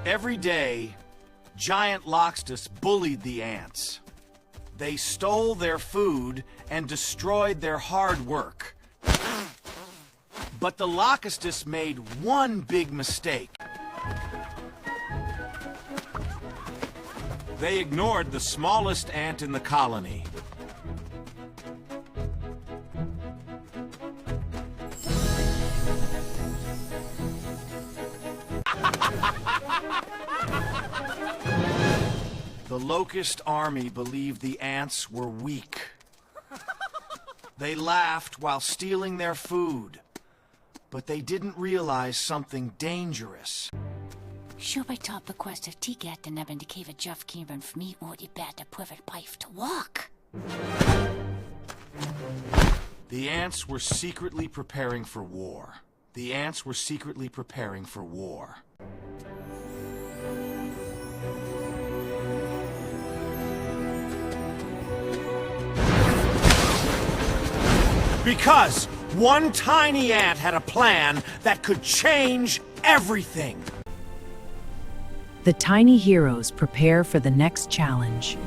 Every day, giant locusts bullied the ants. They stole their food and destroyed their hard work. But the locusts made one big mistake. They ignored the smallest ant in the colony. The locust army believed the ants were weak. They laughed while stealing their food, but they didn't realize something dangerous. Sure, I top the quest of Tigat the Neb in the cave of Jeff Kieran for me or the bad to pivot pipe to walk. The ants were secretly preparing for war. The ants were secretly preparing for war. Because one tiny ant had a plan that could change everything. The tiny heroes prepare for the next challenge.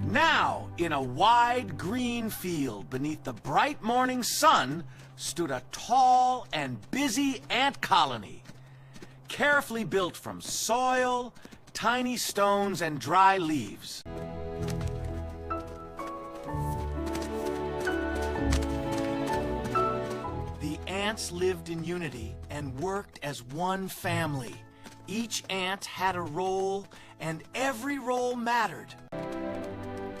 Now, in a wide green field beneath the bright morning sun, stood a tall and busy ant colony, carefully built from soil, tiny stones, and dry leaves. The ants lived in unity and worked as one family. Each ant had a role, and every role mattered.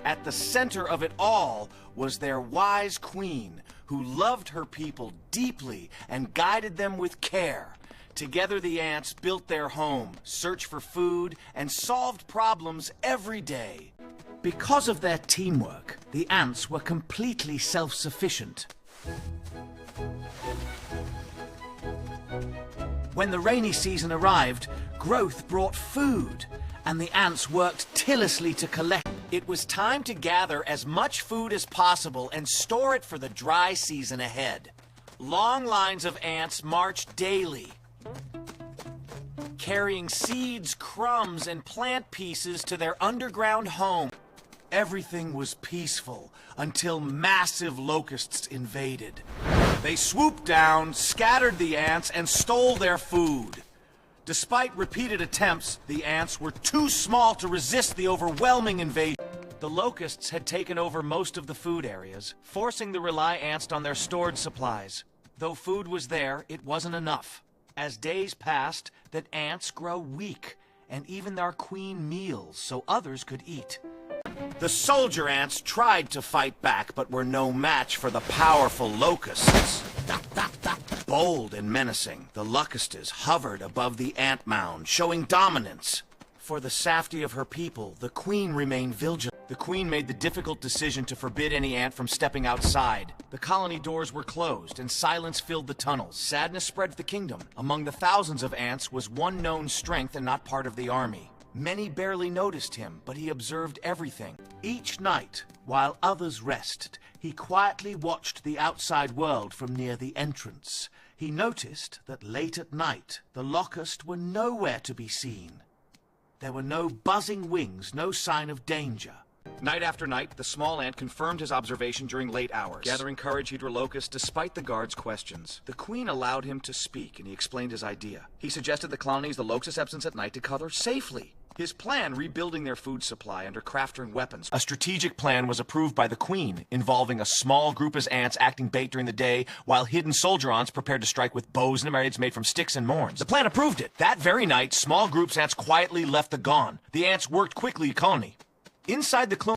At the center of it all was their wise queen, who loved her people deeply and guided them with care. Together the ants built their home, searched for food, and solved problems every day. Because of their teamwork, the ants were completely self-sufficient. When the rainy season arrived, growth brought food, and the ants worked tirelessly to collect. It was time to gather as much food as possible and store it for the dry season ahead. Long lines of ants marched daily, carrying seeds, crumbs, and plant pieces to their underground home. Everything was peaceful until massive locusts invaded. They swooped down, scattered the ants, and stole their food. Despite repeated attempts, the ants were too small to resist the overwhelming invasion. The locusts had taken over most of the food areas, forcing the Rely ants on their stored supplies. Though food was there, it wasn't enough. As days passed, the ants grow weak, and even our queen meals so others could eat. The soldier ants tried to fight back, but were no match for the powerful locusts. Bold and menacing, the locusts hovered above the ant mound, showing dominance. For the safety of her people, the queen remained vigilant. The queen made the difficult decision to forbid any ant from stepping outside. The colony doors were closed, and silence filled the tunnels. Sadness spread the kingdom. Among the thousands of ants was one known strength and not part of the army. Many barely noticed him, but he observed everything. Each night, while others rested, he quietly watched the outside world from near the entrance. He noticed that late at night, the locusts were nowhere to be seen. There were no buzzing wings, no sign of danger. Night after night, the small ant confirmed his observation during late hours. Gathering courage, he drew Locust despite the guards' questions. The queen allowed him to speak, and he explained his idea. He suggested the colonies the Locusts' absence at night to cover safely. His plan, rebuilding their food supply under craftering weapons. A strategic plan was approved by the queen, involving a small group of ants acting bait during the day, while hidden soldier ants prepared to strike with bows and arrows made from sticks and morns. The plan approved it. That very night, small groups ants quietly left the gone. The ants worked quickly colony. Inside the clone,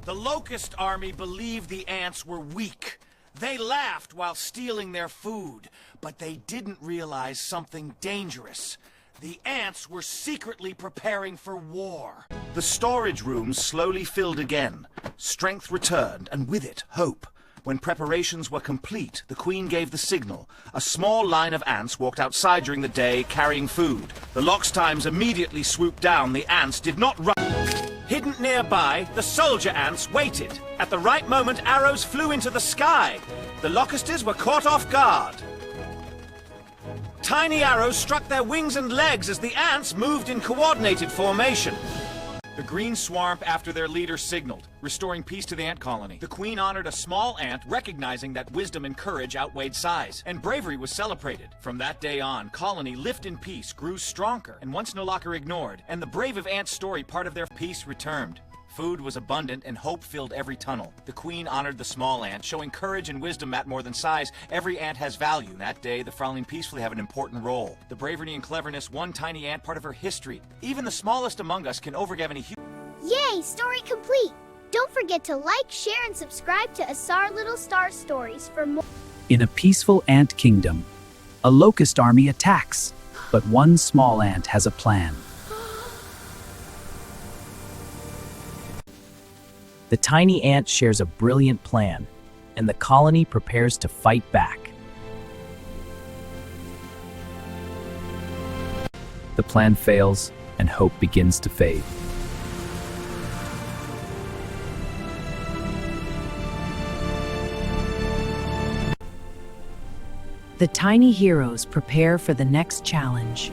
the locust army believed the ants were weak. They laughed while stealing their food, but they didn't realize something dangerous. The ants were secretly preparing for war. The storage rooms slowly filled again. Strength returned, and with it, hope. When preparations were complete, the queen gave the signal. A small line of ants walked outside during the day, carrying food. The Locusts immediately swooped down. The ants did not run. Hidden nearby, the soldier ants waited. At the right moment, arrows flew into the sky. The Locusts were caught off guard. Tiny arrows struck their wings and legs as the ants moved in coordinated formation. The green swarmed after their leader signaled, restoring peace to the ant colony. The queen honored a small ant, recognizing that wisdom and courage outweighed size, and bravery was celebrated. From that day on, colony lived in peace, grew stronger, and once no longer ignored, and the brave of ants' story part of their peace returned. Food was abundant and hope filled every tunnel. The queen honored the small ant, showing courage and wisdom matter more than size. Every ant has value. That day, the Frowning peacefully have an important role. The bravery and cleverness, one tiny ant part of her history. Even the smallest among us can overgive any Yay! Story complete! Don't forget to like, share, and subscribe to SAR Little Stars stories for more. In a peaceful ant kingdom, a locust army attacks, but one small ant has a plan. The tiny ant shares a brilliant plan, and the colony prepares to fight back. The plan fails, and hope begins to fade. The tiny heroes prepare for the next challenge.